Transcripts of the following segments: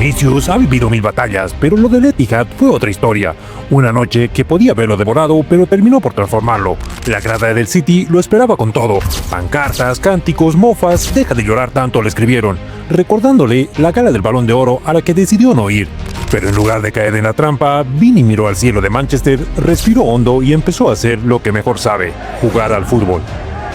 Vinicius ha vivido 1000 batallas, pero lo del Etihad fue otra historia. Una noche que podía haberlo devorado, pero terminó por transformarlo. La grada del City lo esperaba con todo. Pancartas, cánticos, mofas, deja de llorar tanto le escribieron, recordándole la gala del Balón de Oro a la que decidió no ir. Pero en lugar de caer en la trampa, Vini miró al cielo de Manchester, respiró hondo y empezó a hacer lo que mejor sabe, jugar al fútbol.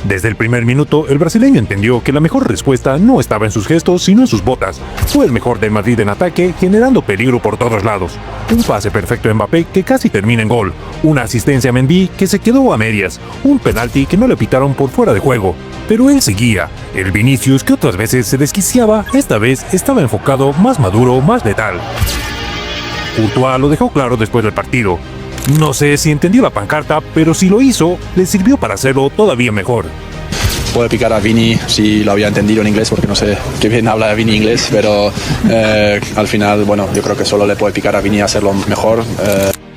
Desde el primer minuto, el brasileño entendió que la mejor respuesta no estaba en sus gestos, sino en sus botas. Fue el mejor del Madrid en ataque, generando peligro por todos lados. Un pase perfecto a Mbappé que casi termina en gol. Una asistencia a Mendy que se quedó a medias. Un penalti que no le pitaron por fuera de juego. Pero él seguía. El Vinicius, que otras veces se desquiciaba, esta vez estaba enfocado, más maduro, más letal. Courtois lo dejó claro después del partido. No sé si entendió la pancarta, pero si lo hizo, le sirvió para hacerlo todavía mejor. Puede picar a Vini si lo había entendido en inglés, porque no sé qué bien habla Vini inglés, pero al final, bueno, yo creo que solo le puede picar a Vini a hacerlo mejor.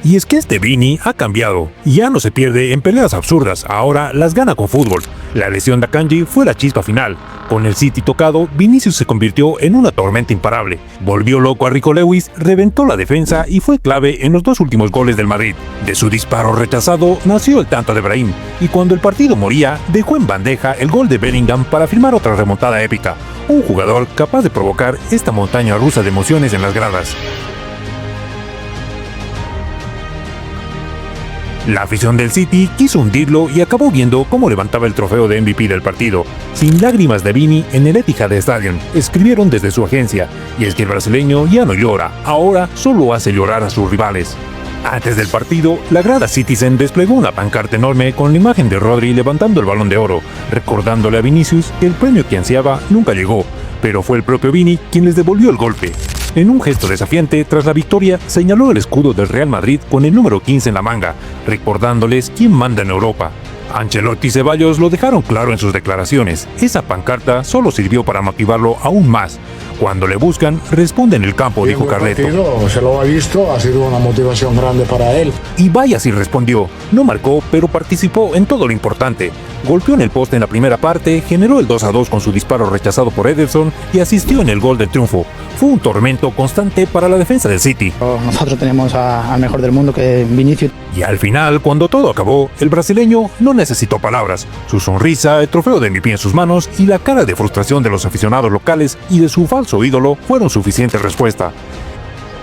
Y es que este Vini ha cambiado. Ya no se pierde en peleas absurdas, ahora las gana con fútbol. La lesión de Akanji fue la chispa final. Con el City tocado, Vinicius se convirtió en una tormenta imparable. Volvió loco a Rico Lewis, reventó la defensa y fue clave en los 2 últimos goles del Madrid. De su disparo rechazado nació el tanto de Brahim, y cuando el partido moría, dejó en bandeja el gol de Bellingham para firmar otra remontada épica. Un jugador capaz de provocar esta montaña rusa de emociones en las gradas. La afición del City quiso hundirlo y acabó viendo cómo levantaba el trofeo de MVP del partido, sin lágrimas de Vini en el Etihad Stadium, escribieron desde su agencia, y es que el brasileño ya no llora, ahora solo hace llorar a sus rivales. Antes del partido, la grada Citizen desplegó una pancarta enorme con la imagen de Rodri levantando el Balón de Oro, recordándole a Vinicius que el premio que ansiaba nunca llegó, pero fue el propio Vini quien les devolvió el golpe. En un gesto desafiante, tras la victoria, señaló el escudo del Real Madrid con el número 15 en la manga, recordándoles quién manda en Europa. Ancelotti y Ceballos lo dejaron claro en sus declaraciones. Esa pancarta solo sirvió para motivarlo aún más. Cuando le buscan, responde en el campo, dijo Carleto. Se lo ha visto, ha sido una motivación grande para él. Y vaya si respondió. No marcó, pero participó en todo lo importante. Golpeó en el poste en la primera parte, generó el 2-2 con su disparo rechazado por Ederson y asistió en el gol del triunfo. Fue un tormento constante para la defensa del City. Nosotros tenemos al mejor del mundo, que es Vinicius. Y al final, cuando todo acabó, el brasileño no necesitó palabras. Su sonrisa, el trofeo de MVP en sus manos y la cara de frustración de los aficionados locales y de su falso ídolo fueron suficiente respuesta.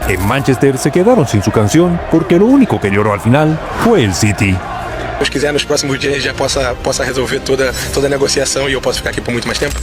En Manchester se quedaron sin su canción porque lo único que lloró al final fue el City. Se quiser, nos próximos dias a gente já possa resolver toda a negociação e eu posso ficar aqui por muito mais tempo.